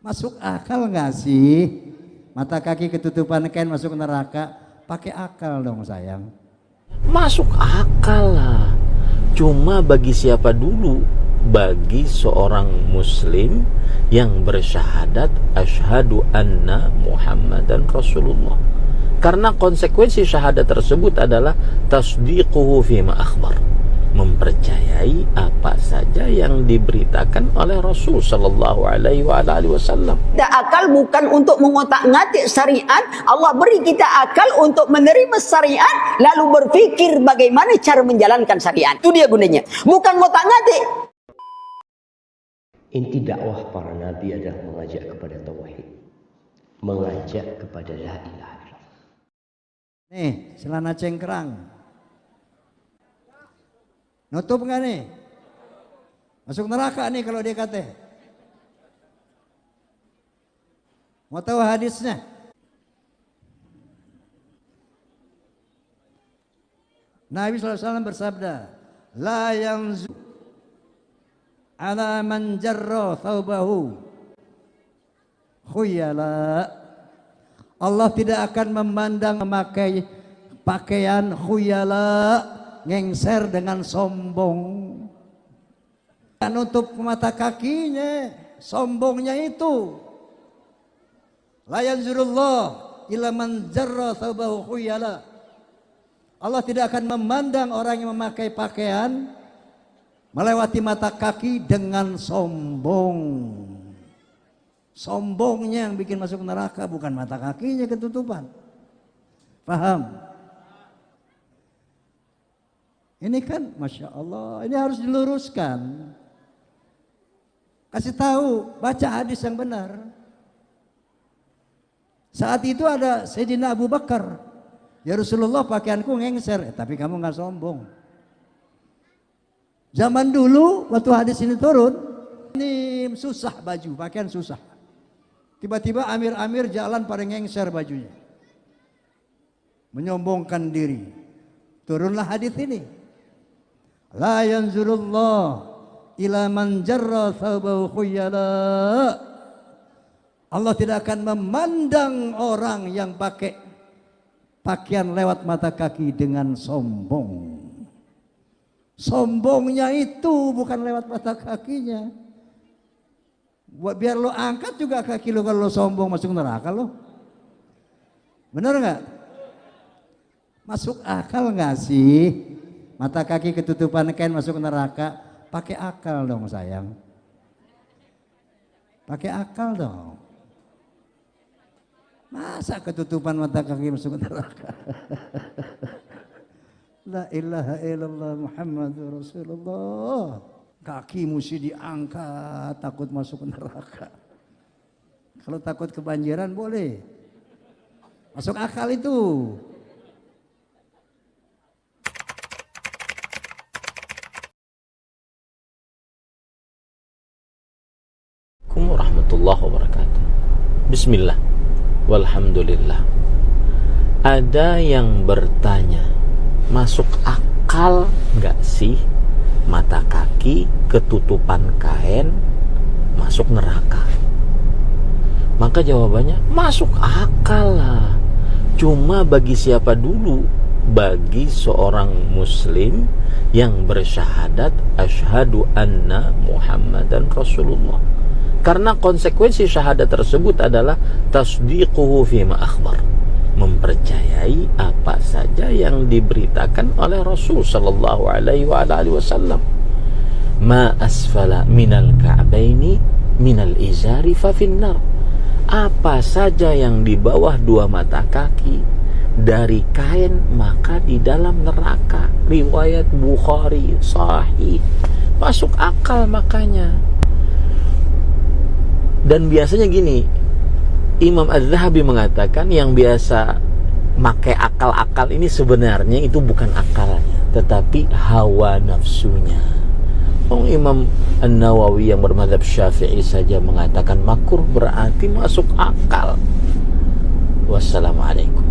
Masuk akal nggak sih? Mata kaki ketutupan kain masuk neraka? Pakai akal dong sayang. Masuk akal lah. Cuma bagi siapa dulu? Bagi seorang muslim yang bersyahadat asyhadu anna Muhammadan Rasulullah. Karena konsekuensi syahadat tersebut adalah tasdiquhu fima akhbar, mempercayai apa saja yang diberitakan oleh Rasul sallallahu alaihi wasallam. Kita akal bukan untuk mengotak-ngatik syariat. Allah beri kita akal untuk menerima syariat lalu berpikir bagaimana cara menjalankan syariat. Itu dia gunanya. Bukan ngotak-ngatik. Inti dakwah para nabi adalah mengajak kepada tauhid, mengajak kepada la ilaha illallah. Nih, celana cengkrang. Nutup nggak nih? Masuk neraka nih kalau dia kata. Mau tahu hadisnya? Nabi SAW bersabda, la yanzu ala man jarra thawbahu khuyala. Allah tidak akan memandang memakai pakaian khuyala, ngengser dengan sombong. Nutup mata kakinya, sombongnya itu. La yanzurullah ila man jarra thawbahu khuyala. Allah tidak akan memandang orang yang memakai pakaian melewati mata kaki dengan sombong. Sombongnya yang bikin masuk neraka, bukan mata kakinya ketutupan. Paham? Ini kan Masya Allah, ini harus diluruskan. Kasih tahu, baca hadis yang benar. Saat itu ada Sayyidina Abu Bakar. Ya Rasulullah, pakaianku ngengser, tapi kamu nggak sombong. Zaman dulu waktu hadis ini turun, ini susah baju, pakaian susah. Tiba-tiba amir-amir jalan pada ngengser bajunya, menyombongkan diri. Turunlah hadis ini. La yanzurullah ila man jarra thawbahu khuyala. Allah tidak akan memandang orang yang pakai pakaian lewat mata kaki dengan sombong. Sombongnya itu bukan lewat mata kakinya. Biar lo angkat juga kaki lo, kalau lo sombong masuk neraka lo. Bener nggak? Masuk akal nggak sih? Mata kaki ketutupan kain masuk neraka? Pakai akal dong sayang. Pakai akal dong. Masa ketutupan mata kaki masuk neraka? La ilaha illallah Muhammadur Rasulullah. Kaki mesti diangkat, takut masuk neraka. Kalau takut kebanjiran boleh. Masuk akal itu. Assalamualaikum warahmatullahi wabarakatuh. Bismillah. Walhamdulillah. Ada yang bertanya, masuk akal nggak sih mata kaki ketutupan kain masuk neraka? Maka jawabannya masuk akal lah. Cuma bagi siapa dulu? Bagi seorang muslim yang bersyahadat asyhadu anna Muhammadan Rasulullah. Karena konsekuensi syahadat tersebut adalah tasdiquhu fima akhbar, mempercayai apa saja yang diberitakan oleh Rasul sallallahu alaihi wasallam. Ma asfala minal ka'baini minal izari fa finnar. Apa saja yang di bawah dua mata kaki dari kain maka di dalam neraka. Riwayat Bukhari sahih. Masuk akal makanya. Dan biasanya gini, Imam Az-Zahabi mengatakan yang biasa pakai akal-akal ini sebenarnya itu bukan akalnya, tetapi hawa nafsunya. Imam An-Nawawi yang bermadzhab Syafi'i saja mengatakan makruh berarti masuk akal. Wassalamualaikum.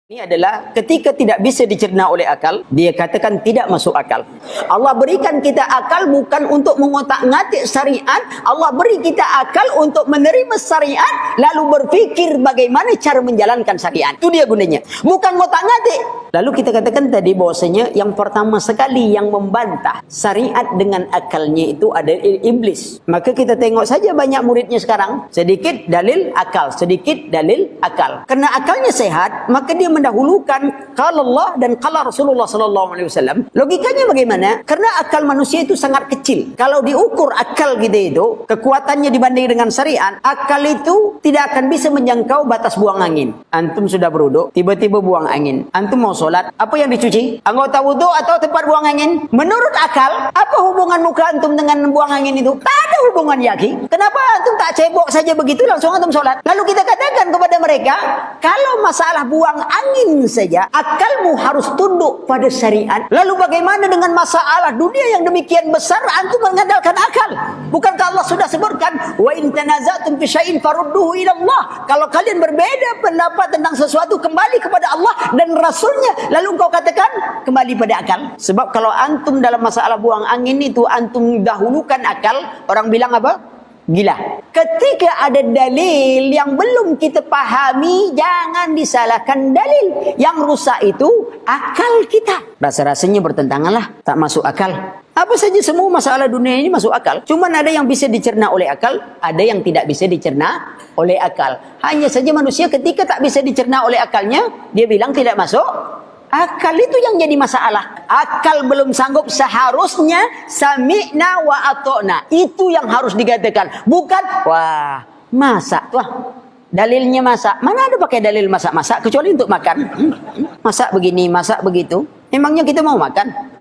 Ini adalah ketika tidak bisa dicerna oleh akal, dia katakan tidak masuk akal. Allah berikan kita akal bukan untuk mengotak-ngatik syariat, Allah beri kita akal untuk menerima syariat lalu berfikir bagaimana cara menjalankan syariat. Itu dia gunanya. Bukan ngotak-ngatik. Lalu kita katakan tadi bahwasanya yang pertama sekali yang membantah syariat dengan akalnya itu ada iblis. Maka kita tengok saja banyak muridnya sekarang, sedikit dalil akal, sedikit dalil akal. Karena akalnya sehat, maka dia mendahulukan qala Allah dan qala Rasulullah sallallahu alaihi wasallam. Logikanya bagaimana? Karena akal manusia itu sangat kecil. Kalau diukur akal kita itu, kekuatannya dibanding dengan syariat, akal itu tidak akan bisa menjangkau batas buang angin. Antum sudah berwudu, tiba-tiba buang angin. Antum mau sholat, apa yang dicuci? Anggota wudu atau tempat buang angin? Menurut akal, apa hubungan muka antum dengan buang angin itu? Tak ada hubungan yaki. Kenapa antum tak cebok saja begitu langsung antum sholat? Lalu kita katakan kepada mereka, kalau masalah buang angin saja, akalmu harus tunduk pada syariat. Lalu bagaimana dengan masalah dunia yang demikian besar, antum mengandalkan akal? Bukankah Allah sudah sebutkan, wa in tanazatum fi syai'in farudduhu ila Allah. Kalau kalian berbeda pendapat tentang sesuatu, kembali kepada Allah dan Rasulnya. Lalu engkau katakan kembali pada akal. Sebab kalau antum dalam masalah buang angin itu antum dahulukan akal, orang bilang apa? Gila. Ketika ada dalil yang belum kita pahami, jangan disalahkan dalil. Yang rusak itu akal kita. Rasa-rasanya bertentangan lah, tak masuk akal. Apa saja semua masalah dunia ini masuk akal. Cuman ada yang bisa dicerna oleh akal, ada yang tidak bisa dicerna oleh akal. Hanya saja manusia ketika tak bisa dicerna oleh akalnya, dia bilang tidak masuk akal. Itu yang jadi masalah. Akal belum sanggup, seharusnya sami'na wa ata'na. Itu yang harus dikatakan. Bukan, wah, masak. Wah, dalilnya masak. Mana ada pakai dalil masak-masak kecuali untuk makan. Masak begini, masak begitu. Emangnya kita mau makan?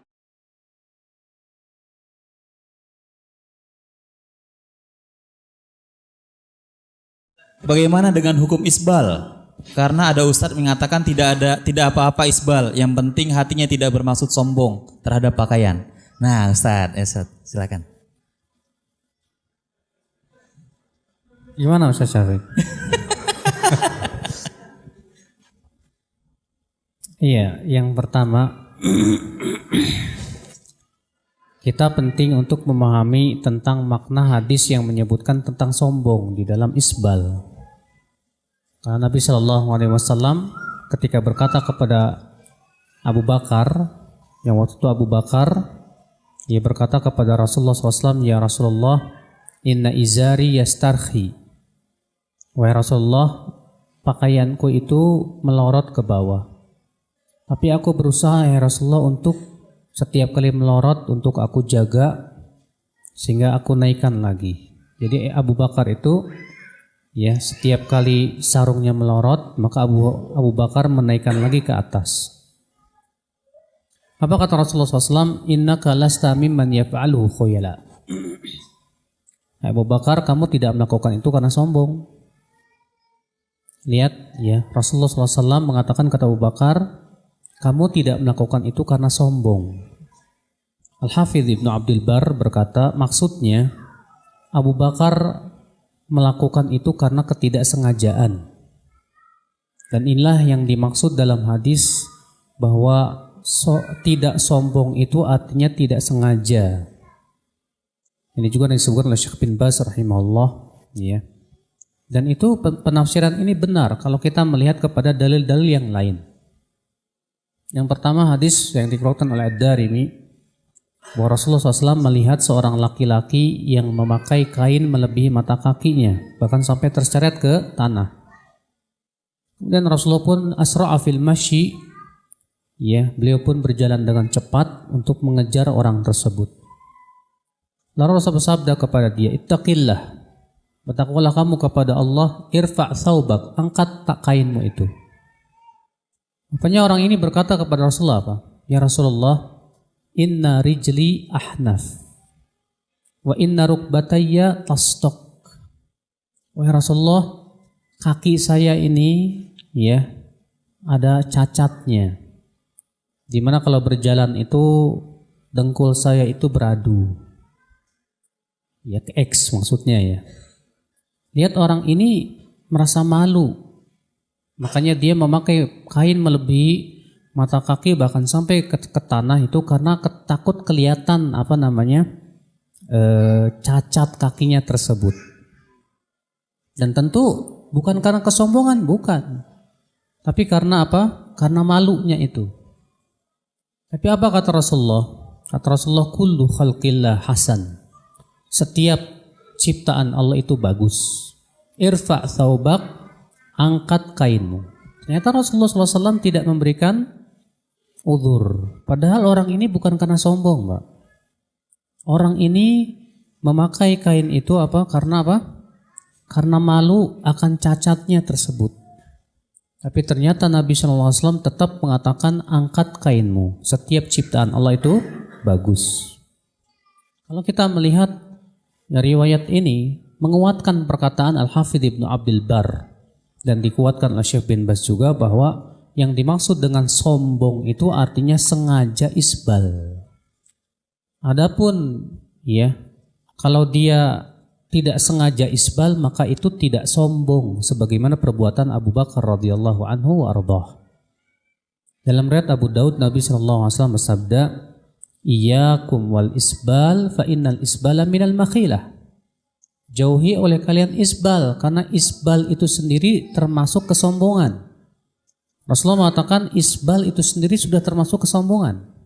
Bagaimana dengan hukum isbal? Karena ada ustadz mengatakan tidak apa-apa isbal, yang penting hatinya tidak bermaksud sombong terhadap pakaian. Nah, Ustadz, silakan. Gimana Ustaz Syafiq? Iya, yang pertama kita penting untuk memahami tentang makna hadis yang menyebutkan tentang sombong di dalam isbal. Karena Nabi Shallallahu Alaihi Wasallam ketika berkata kepada Abu Bakar, yang waktu itu Abu Bakar, ia berkata kepada Rasulullah SAW, ya Rasulullah, inna izari yastarhi. Wahai Rasulullah, pakaianku itu melorot ke bawah. Tapi aku berusaha ya Rasulullah untuk setiap kali melorot untuk aku jaga sehingga aku naikkan lagi. Jadi Abu Bakar itu ya setiap kali sarungnya melorot maka Abu Bakar menaikkan lagi ke atas. Apa kata Rasulullah SAW? Innaka lasta mimman yaf'aluhu khuyala. Abu Bakar, kamu tidak melakukan itu karena sombong. Lihat ya, Rasulullah SAW mengatakan kata Abu Bakar, kamu tidak melakukan itu karena sombong. Al-Hafidh Ibnu Abdul Bar berkata, maksudnya Abu Bakar melakukan itu karena ketidaksengajaan. Dan inilah yang dimaksud dalam hadis bahwa tidak sombong itu artinya tidak sengaja. Ini juga disebutkan oleh Syekh bin Baz rahimahullah, ya. Dan itu penafsiran ini benar kalau kita melihat kepada dalil-dalil yang lain. Yang pertama hadis yang dikeluarkan oleh Ad-Darimi bahwa Rasulullah SAW melihat seorang laki-laki yang memakai kain melebihi mata kakinya, bahkan sampai terseret ke tanah. Dan Rasulullah pun asra'a fil masyi, ya, beliau pun berjalan dengan cepat untuk mengejar orang tersebut. Lalu Rasulullah bersabda kepada dia, ittaqillah, bertakwalah kamu kepada Allah, irfa' thawbak, angkat tak kainmu itu. Rupanya orang ini berkata kepada Rasulullah apa? Ya Rasulullah, inna rijli ahnaf wa inna rukbatayya tastok. Wahai Rasulullah, kaki saya ini ya ada cacatnya, dimana kalau berjalan itu dengkul saya itu beradu, ya ke X maksudnya ya. Lihat orang ini merasa malu Makanya dia memakai kain melebihi mata kaki bahkan sampai ke tanah itu karena takut kelihatan cacat kakinya tersebut. Dan tentu bukan karena kesombongan, bukan. Tapi karena apa? Karena malunya itu. Tapi apa kata Rasulullah? Kata Rasulullah, kullu khalqillah hasan. Setiap ciptaan Allah itu bagus. Irfa' thawbak, angkat kainmu. Ternyata Rasulullah SAW tidak memberikan uzur. Padahal orang ini bukan karena sombong, Pak. Orang ini memakai kain itu karena apa? Karena malu akan cacatnya tersebut. Tapi ternyata Nabi SAW tetap mengatakan angkat kainmu. Setiap ciptaan Allah itu bagus. Kalau kita melihat riwayat ini menguatkan perkataan Al-Hafidh Ibnu Abdul Bar dan dikuatkan oleh Syekh bin Baz juga bahwa yang dimaksud dengan sombong itu artinya sengaja isbal. Adapun kalau dia tidak sengaja isbal maka itu tidak sombong sebagaimana perbuatan Abu Bakar radhiyallahu anhu wa ardhah. Dalam riwayat Abu Daud Nabi sallallahu alaihi wasallam bersabda, "Iyyakum wal isbal fa innal isbala minal makhilah." Jauhi oleh kalian isbal karena isbal itu sendiri termasuk kesombongan. Rasulullah mengatakan isbal itu sendiri sudah termasuk kesombongan.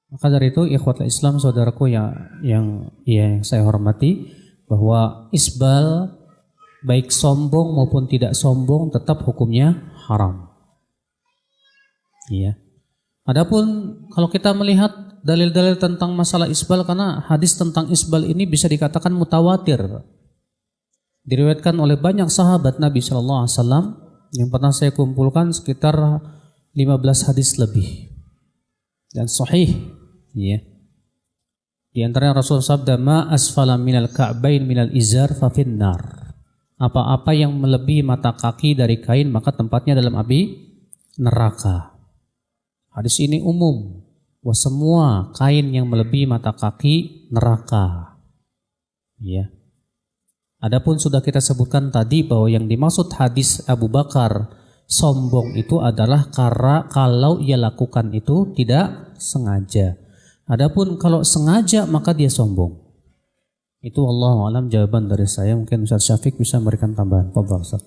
Maka dari itu ikhwatul Islam saudaraku yang saya hormati, bahwa isbal baik sombong maupun tidak sombong tetap hukumnya haram. Iya. Adapun kalau kita melihat dalil-dalil tentang masalah isbal, karena hadis tentang isbal ini bisa dikatakan mutawatir. Diriwayatkan oleh banyak sahabat Nabi sallallahu alaihi wasallam yang pernah saya kumpulkan sekitar 15 hadis lebih. Dan sahih. Ya. Di antaranya Rasul sabda, ma asfala minal ka'bain minal izar fa finnar. Apa-apa yang melebihi mata kaki dari kain maka tempatnya dalam api neraka. Hadis ini umum, bahwa semua kain yang melebihi mata kaki neraka. Ya. Adapun sudah kita sebutkan tadi bahwa yang dimaksud hadis Abu Bakar sombong itu adalah karena kalau ia lakukan itu tidak sengaja. Adapun kalau sengaja maka dia sombong. Itu wallahu alam jawaban dari saya. Mungkin Ustaz Syafiq bisa memberikan tambahan. Fadhal Ustaz.